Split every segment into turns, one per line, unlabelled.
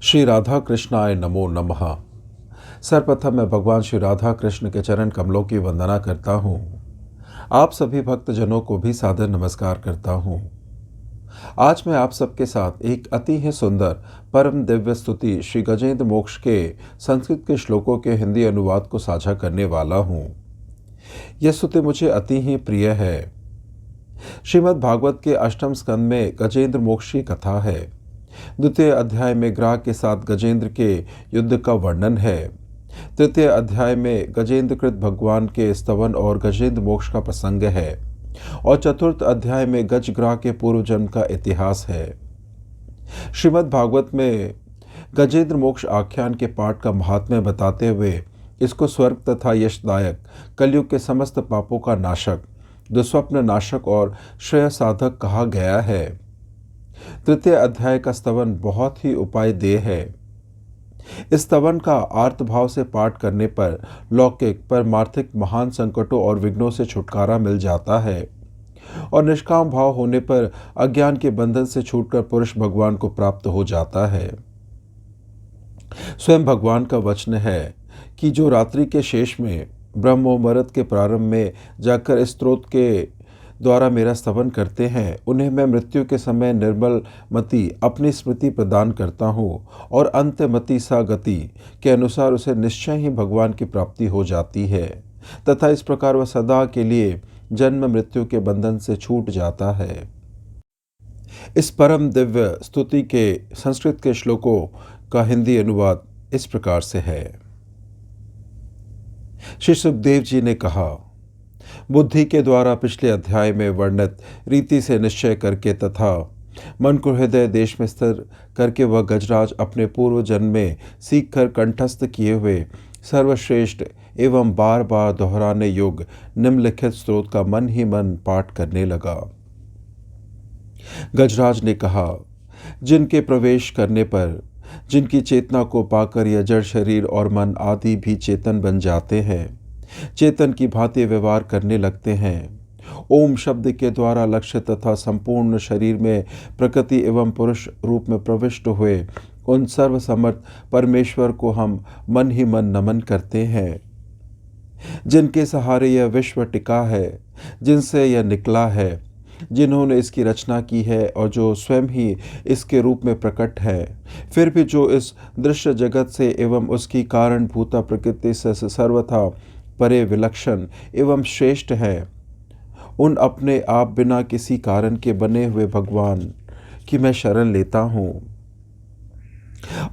श्री राधा कृष्णाय नमो नमः। सर्वप्रथम मैं भगवान श्री राधा कृष्ण के चरण कमलों की वंदना करता हूँ। आप सभी भक्तजनों को भी सादर नमस्कार करता हूँ। आज मैं आप सबके साथ एक अति ही सुंदर परम दिव्य स्तुति श्री गजेंद्र मोक्ष के संस्कृत के श्लोकों के हिंदी अनुवाद को साझा करने वाला हूँ। यह स्तुति मुझे अति ही प्रिय है। श्रीमद् भागवत के अष्टम स्कंद में गजेंद्र मोक्ष की कथा है। द्वितीय अध्याय में ग्राह के साथ गजेंद्र के युद्ध का वर्णन है। तृतीय अध्याय में गजेंद्रकृत भगवान के स्तवन और गजेंद्र मोक्ष का प्रसंग है और चतुर्थ अध्याय में गजग्राह के पूर्व जन्म का इतिहास है। श्रीमद् भागवत में गजेंद्र मोक्ष आख्यान के पाठ का महात्म्य बताते हुए इसको स्वर्ग तथा यशदायक, कलयुग के समस्त पापों का नाशक, दुस्वप्न नाशक और श्रेय साधक कहा गया है। तृतीय अध्याय का स्तवन बहुत ही उपायदेय है। इस स्तवन का आर्तभाव से पाठ करने पर लौकिक परमार्थिक महान संकटों और विघ्नों से छुटकारा मिल जाता है और निष्काम भाव होने पर अज्ञान के बंधन से छूटकर पुरुष भगवान को प्राप्त हो जाता है। स्वयं भगवान का वचन है कि जो रात्रि के शेष में ब्रह्म मुहूर्त के प्रारंभ में जाकर इस स्त्रोत के द्वारा मेरा स्तवन करते हैं, उन्हें मैं मृत्यु के समय निर्मल मति अपनी स्मृति प्रदान करता हूँ और अंत्यमति सा गति के अनुसार उसे निश्चय ही भगवान की प्राप्ति हो जाती है तथा इस प्रकार वह सदा के लिए जन्म मृत्यु के बंधन से छूट जाता है। इस परम दिव्य स्तुति के संस्कृत के श्लोकों का हिंदी अनुवाद इस प्रकार से है। श्री सुखदेव जी ने कहा, बुद्धि के द्वारा पिछले अध्याय में वर्णित रीति से निश्चय करके तथा मन को हृदय देश में स्थिर करके वह गजराज अपने पूर्व जन्म में सीख कर कंठस्थ किए हुए सर्वश्रेष्ठ एवं बार बार दोहराने योग्य निम्नलिखित स्त्रोत का मन ही मन पाठ करने लगा। गजराज ने कहा, जिनके प्रवेश करने पर जिनकी चेतना को पाकर यह जड़ शरीर और मन आदि भी चेतन बन जाते हैं, चेतन की भांति व्यवहार करने लगते हैं। ओम शब्द के द्वारा लक्ष्य तथा संपूर्ण शरीर में प्रकृति एवं पुरुष रूप में प्रविष्ट हुए उन सर्वसमर्थ परमेश्वर को हम मन ही मन नमन करते हैं। जिनके सहारे यह विश्व टिका है, जिनसे यह निकला है, जिन्होंने इसकी रचना की है और जो स्वयं ही इसके रूप में प्रकट है, फिर भी जो इस दृश्य जगत से एवं उसकी कारणभूता प्रकृति से सर्वथा परे विलक्षण एवं श्रेष्ठ है, उन अपने आप बिना किसी कारण के बने हुए भगवान की मैं शरण लेता हूँ।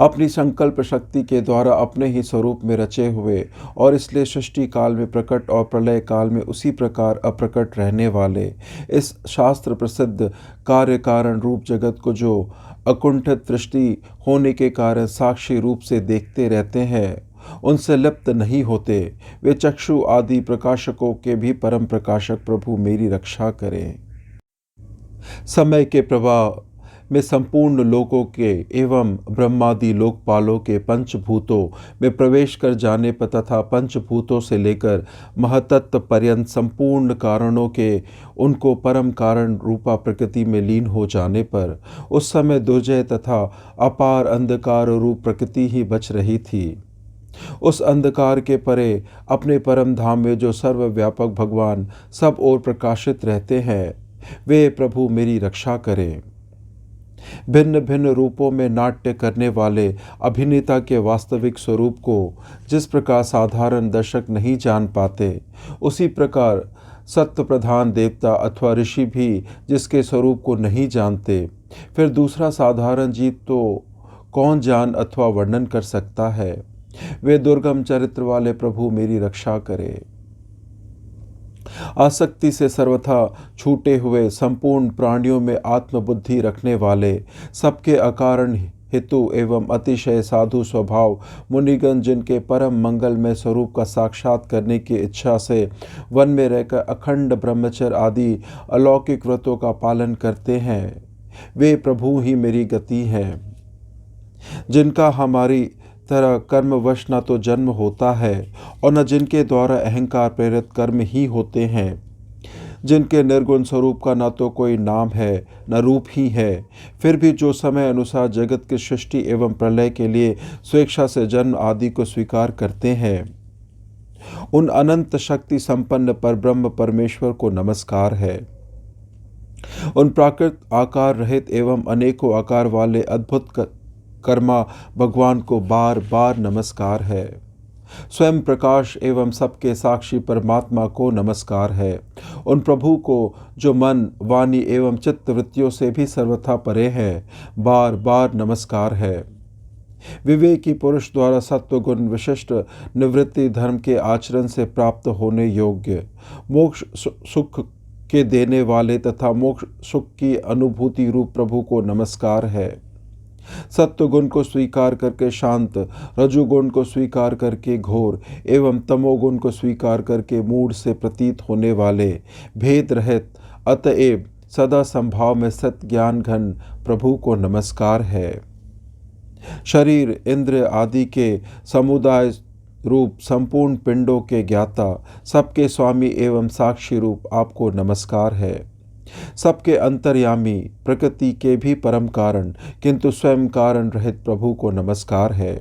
अपनी संकल्प शक्ति के द्वारा अपने ही स्वरूप में रचे हुए और इसलिए सृष्टि काल में प्रकट और प्रलय काल में उसी प्रकार अप्रकट रहने वाले इस शास्त्र प्रसिद्ध कार्य कारण रूप जगत को जो अकुंठित दृष्टि होने के कारण साक्षी रूप से देखते रहते हैं, उनसे लिप्त नहीं होते, वे चक्षु आदि प्रकाशकों के भी परम प्रकाशक प्रभु मेरी रक्षा करें। समय के प्रवाह में संपूर्ण लोकों के एवं ब्रह्मादि लोकपालों के पंचभूतों में प्रवेश कर जाने पर तथा पंचभूतों से लेकर महतत्व पर्यंत संपूर्ण कारणों के उनको परम कारण रूपा प्रकृति में लीन हो जाने पर उस समय दुर्जय तथा अपार अंधकार रूप प्रकृति ही बच रही थी। उस अंधकार के परे अपने परम धाम में जो सर्वव्यापक भगवान सब ओर प्रकाशित रहते हैं, वे प्रभु मेरी रक्षा करें। भिन्न भिन्न रूपों में नाट्य करने वाले अभिनेता के वास्तविक स्वरूप को जिस प्रकार साधारण दर्शक नहीं जान पाते, उसी प्रकार सत्य प्रधान देवता अथवा ऋषि भी जिसके स्वरूप को नहीं जानते, फिर दूसरा साधारण जीव तो कौन जान अथवा वर्णन कर सकता है। वे दुर्गम चरित्र वाले प्रभु मेरी रक्षा करें। आसक्ति से सर्वथा छूटे हुए संपूर्ण प्राणियों में आत्मबुद्धि रखने वाले, सबके अकारण हेतु एवं अतिशय साधु स्वभाव मुनिगण जिनके परम मंगलमय स्वरूप का साक्षात करने की इच्छा से वन में रहकर अखंड ब्रह्मचर्य आदि अलौकिक व्रतों का पालन करते हैं, वे प्रभु ही मेरी गति हैं। जिनका हमारी तरह कर्मवश न तो जन्म होता है और न जिनके द्वारा अहंकार प्रेरित कर्म ही होते हैं, जिनके निर्गुण स्वरूप का न तो कोई नाम है न रूप ही है, फिर भी जो समय अनुसार जगत की सृष्टि एवं प्रलय के लिए स्वेच्छा से जन्म आदि को स्वीकार करते हैं, उन अनंत शक्ति संपन्न परब्रह्म परमेश्वर को नमस्कार है। उन प्राकृत आकार रहित एवं अनेकों आकार वाले अद्भुत कर्मा भगवान को बार बार नमस्कार है। स्वयं प्रकाश एवं सबके साक्षी परमात्मा को नमस्कार है। उन प्रभु को जो मन, वाणी एवं चित्त वृत्तियों से भी सर्वथा परे है, बार बार नमस्कार है। विवेकी पुरुष द्वारा सत्व गुण विशिष्ट निवृत्ति धर्म के आचरण से प्राप्त होने योग्य, मोक्ष सुख के देने वाले तथा मोक्ष सुख की अनुभूति रूप प्रभु को नमस्कार है। सत्व गुण को स्वीकार करके शांत, रजुगुण को स्वीकार करके घोर एवं तमोगुण को स्वीकार करके मूढ़ से प्रतीत होने वाले, भेद रहित अतएव सदा संभाव में सत ज्ञान घन प्रभु को नमस्कार है। शरीर, इंद्र आदि के समुदाय रूप संपूर्ण पिंडों के ज्ञाता, सबके स्वामी एवं साक्षी रूप आपको नमस्कार है। सबके अंतर्यामी, प्रकृति के भी परम कारण किंतु स्वयं कारण रहित प्रभु को नमस्कार है।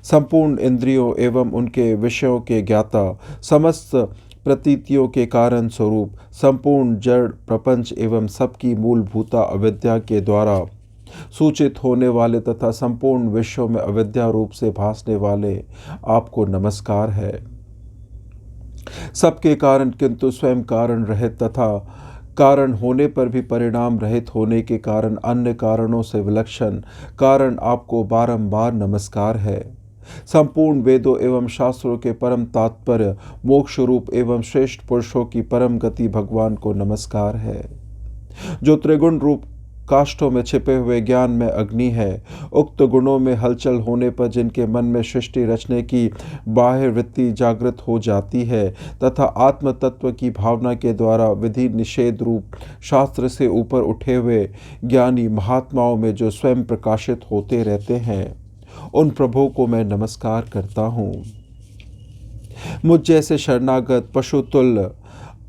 संपूर्ण इंद्रियों एवं उनके विषयों के ज्ञाता, समस्त प्रतीतियों के कारण स्वरूप, संपूर्ण जड़ प्रपंच एवं सबकी मूलभूता अविद्या के द्वारा सूचित होने वाले तथा संपूर्ण विश्व में अविद्या रूप से भासने वाले आपको नमस्कार है। सबके कारण किंतु स्वयं कारण रहित तथा कारण होने पर भी परिणाम रहित होने के कारण अन्य कारणों से विलक्षण कारण आपको बारंबार नमस्कार है। संपूर्ण वेदों एवं शास्त्रों के परम तात्पर्य, मोक्ष रूप एवं श्रेष्ठ पुरुषों की परम गति भगवान को नमस्कार है। जो त्रिगुण रूप काष्ठों में छिपे हुए ज्ञान में अग्नि है, उक्त गुणों में हलचल होने पर जिनके मन में सृष्टि रचने की बाह्य वृत्ति जागृत हो जाती है तथा आत्म तत्व की भावना के द्वारा विधि निषेध रूप शास्त्र से ऊपर उठे हुए ज्ञानी महात्माओं में जो स्वयं प्रकाशित होते रहते हैं, उन प्रभु को मैं नमस्कार करता हूँ। मुझ जैसे शरणागत पशुतुल्य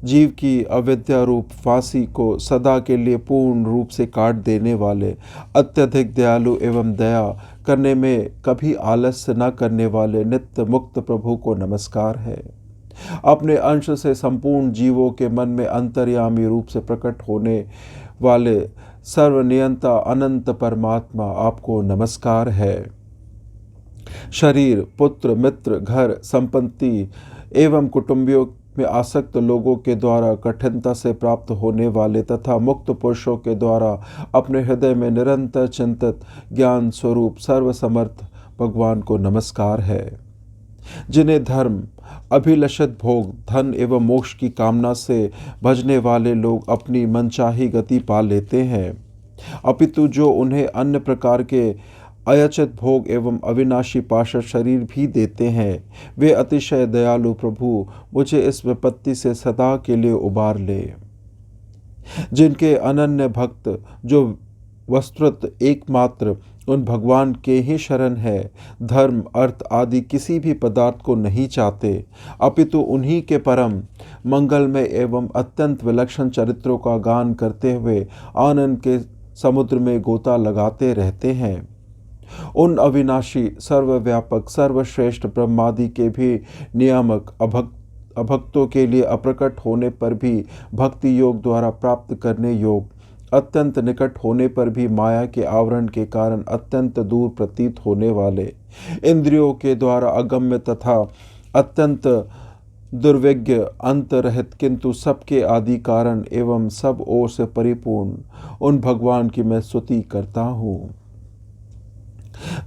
जीव की अविद्या रूप फांसी को सदा के लिए पूर्ण रूप से काट देने वाले, अत्यधिक दयालु एवं दया करने में कभी आलस्य न करने वाले नित्य मुक्त प्रभु को नमस्कार है। अपने अंश से संपूर्ण जीवों के मन में अंतर्यामी रूप से प्रकट होने वाले सर्वनियंता अनंत परमात्मा आपको नमस्कार है। शरीर, पुत्र, मित्र, घर, संपत्ति एवं कुटुंबियों में आसक्त लोगों के द्वारा कठिनता से प्राप्त होने वाले तथा मुक्त पुरुषों के द्वारा अपने हृदय में निरंतर चिंतित ज्ञान स्वरूप सर्वसमर्थ भगवान को नमस्कार है। जिन्हें धर्म, अभिलषित भोग, धन एवं मोक्ष की कामना से भजने वाले लोग अपनी मनचाही गति पा लेते हैं, अपितु जो उन्हें अन्य प्रकार के अयचित भोग एवं अविनाशी पार्षद शरीर भी देते हैं, वे अतिशय दयालु प्रभु मुझे इस विपत्ति से सदा के लिए उबार ले। जिनके अनन्य भक्त जो वस्तुतः एकमात्र उन भगवान के ही शरण है, धर्म, अर्थ आदि किसी भी पदार्थ को नहीं चाहते, अपितु उन्हीं के परम मंगलमय एवं अत्यंत विलक्षण चरित्रों का गान करते हुए आनंद के समुद्र में गोता लगाते रहते हैं, उन अविनाशी, सर्वव्यापक, सर्वश्रेष्ठ ब्रह्मादि के भी नियामक अभक्तों के लिए अप्रकट होने पर भी भक्ति योग द्वारा प्राप्त करने योग, अत्यंत निकट होने पर भी माया के आवरण के कारण अत्यंत दूर प्रतीत होने वाले, इंद्रियों के द्वारा अगम्य तथा अत्यंत दुर्विज्ञ, अंत रहित किंतु सबके आदि कारण एवं सब ओर से परिपूर्ण उन भगवान की मैं स्तुति करता हूँ।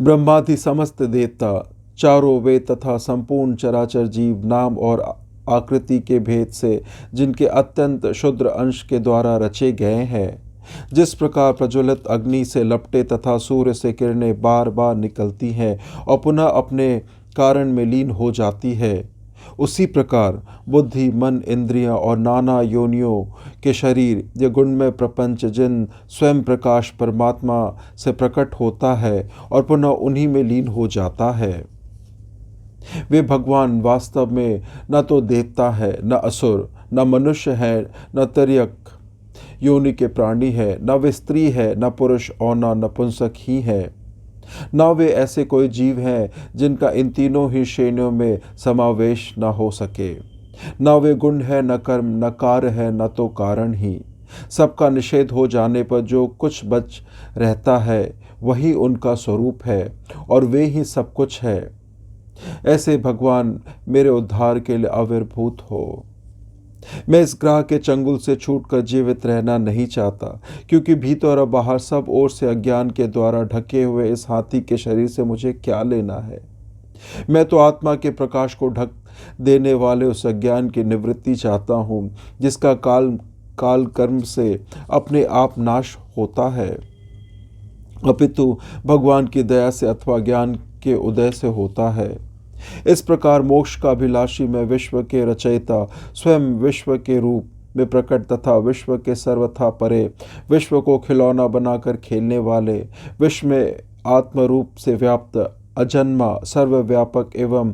ब्रह्मादि समस्त देवता, चारों वेद तथा संपूर्ण चराचर जीव नाम और आकृति के भेद से जिनके अत्यंत क्षुद्र अंश के द्वारा रचे गए हैं, जिस प्रकार प्रज्वलित अग्नि से लपटे तथा सूर्य से किरणें बार बार निकलती हैं और पुनः अपने कारण में लीन हो जाती है, उसी प्रकार बुद्धि, मन, इंद्रियां और नाना योनियों के शरीर, ये गुणमय प्रपंच जिन स्वयं प्रकाश परमात्मा से प्रकट होता है और पुनः उन्हीं में लीन हो जाता है, वे भगवान वास्तव में न तो देवता है, न असुर, न मनुष्य है, न तिर्यक योनि के प्राणी है, न वे स्त्री है, न पुरुष और न नपुंसक ही है। न वे ऐसे कोई जीव हैं जिनका इन तीनों ही श्रेणियों में समावेश न हो सके। न वे गुण है, न कर्म, न कार्य है, न तो कारण ही। सबका निषेध हो जाने पर जो कुछ बच रहता है वही उनका स्वरूप है और वे ही सब कुछ है। ऐसे भगवान मेरे उद्धार के लिए आविर्भूत हो। मैं इस ग्रह के चंगुल से छूटकर जीवित रहना नहीं चाहता, क्योंकि भीतर और बाहर सब ओर से अज्ञान के द्वारा ढके हुए इस हाथी के शरीर से मुझे क्या लेना है। मैं तो आत्मा के प्रकाश को ढक देने वाले उस अज्ञान की निवृत्ति चाहता हूँ, जिसका काल कर्म से अपने आप नाश होता है, अपितु भगवान की दया से अथवा ज्ञान के उदय से होता है। इस प्रकार मोक्ष का अभिलाषी मैं विश्व के रचयिता, स्वयं विश्व के रूप में प्रकट तथा विश्व के सर्वथा परे, विश्व को खिलौना बनाकर खेलने वाले, विश्व में आत्मरूप से व्याप्त, अजन्मा, सर्वव्यापक एवं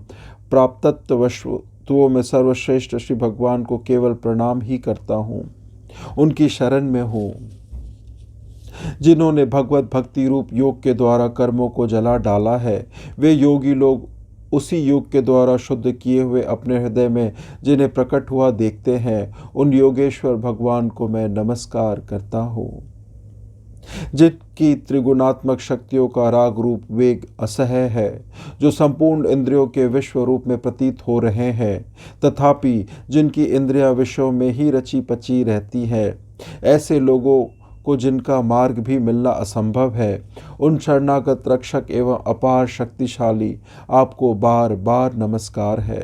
प्राप्तत्व वस्तुओं में सर्वश्रेष्ठ श्री भगवान को केवल प्रणाम ही करता हूँ। उनकी शरण में हूँ, जिन्होंने भगवत भक्ति रूप योग के द्वारा कर्मों को जला डाला है। वे योगी लोग उसी योग के द्वारा शुद्ध किए हुए अपने हृदय में जिन्हें प्रकट हुआ देखते हैं, उन योगेश्वर भगवान को मैं नमस्कार करता हूँ। जिनकी त्रिगुणात्मक शक्तियों का राग रूप वेग असह्य है, जो संपूर्ण इंद्रियों के विश्व रूप में प्रतीत हो रहे हैं, तथापि जिनकी इंद्रियां विषयों में ही रची पची रहती है, ऐसे लोगों को जिनका मार्ग भी मिलना असंभव है, उन शरणागत रक्षक एवं अपार शक्तिशाली आपको बार बार नमस्कार है।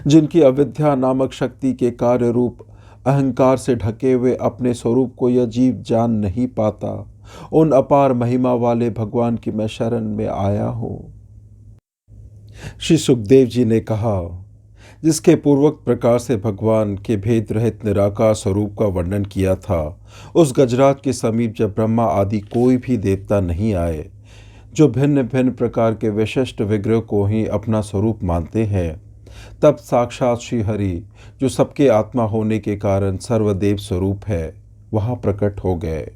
जिनकी अविद्या नामक शक्ति के कार्य रूप अहंकार से ढके हुए अपने स्वरूप को यह जीव जान नहीं पाता, उन अपार महिमा वाले भगवान की मैं शरण में आया हूँ। श्री सुखदेव जी ने कहा, जिसके पूर्वक प्रकार से भगवान के भेद रहित निराकार स्वरूप का वर्णन किया था, उस गजराज के समीप जब ब्रह्मा आदि कोई भी देवता नहीं आए, जो भिन्न भिन्न प्रकार के विशिष्ट विग्रह को ही अपना स्वरूप मानते हैं, तब साक्षात श्री हरि, जो सबके आत्मा होने के कारण सर्वदेव स्वरूप है, वहाँ प्रकट हो गए।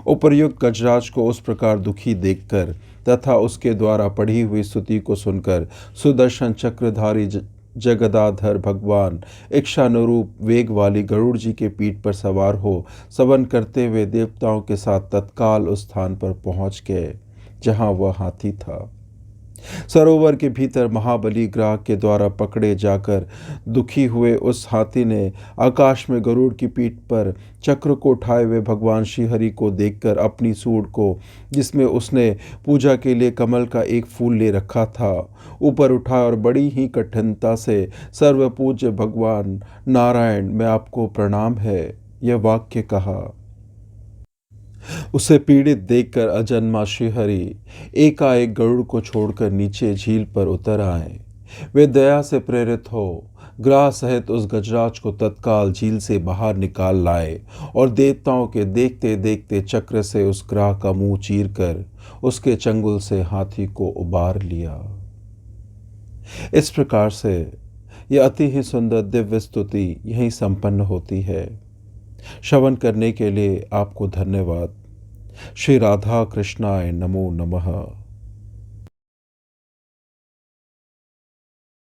उपर्युक्त गजराज को उस प्रकार दुखी देखकर तथा उसके द्वारा पढ़ी हुई स्तुति को सुनकर सुदर्शन चक्रधारी जगदाधर भगवान इच्छानुरूप वेग वाली गरुड़ जी के पीठ पर सवार हो सवन करते हुए देवताओं के साथ तत्काल उस स्थान पर पहुंच गए जहां वह हाथी था। सरोवर के भीतर महाबली ग्राहक के द्वारा पकड़े जाकर दुखी हुए उस हाथी ने आकाश में गरुड़ की पीठ पर चक्र को उठाए हुए भगवान श्रीहरि को देखकर अपनी सूंड को, जिसमें उसने पूजा के लिए कमल का एक फूल ले रखा था, ऊपर उठाया और बड़ी ही कठिनता से सर्वपूज्य भगवान नारायण, मैं आपको प्रणाम है, यह वाक्य कहा। उसे पीड़ित देखकर अजन्मा श्रीहरि एकाएक गरुड़ को छोड़कर नीचे झील पर उतर आए। वे दया से प्रेरित हो ग्राह सहित उस गजराज को तत्काल झील से बाहर निकाल लाए और देवताओं के देखते देखते चक्र से उस ग्राह का मुंह चीरकर उसके चंगुल से हाथी को उबार लिया। इस प्रकार से यह अति ही सुंदर दिव्य स्तुति यहीं संपन्न होती है। श्रवण करने के लिए आपको धन्यवाद। श्री राधा कृष्णाय नमो नमः।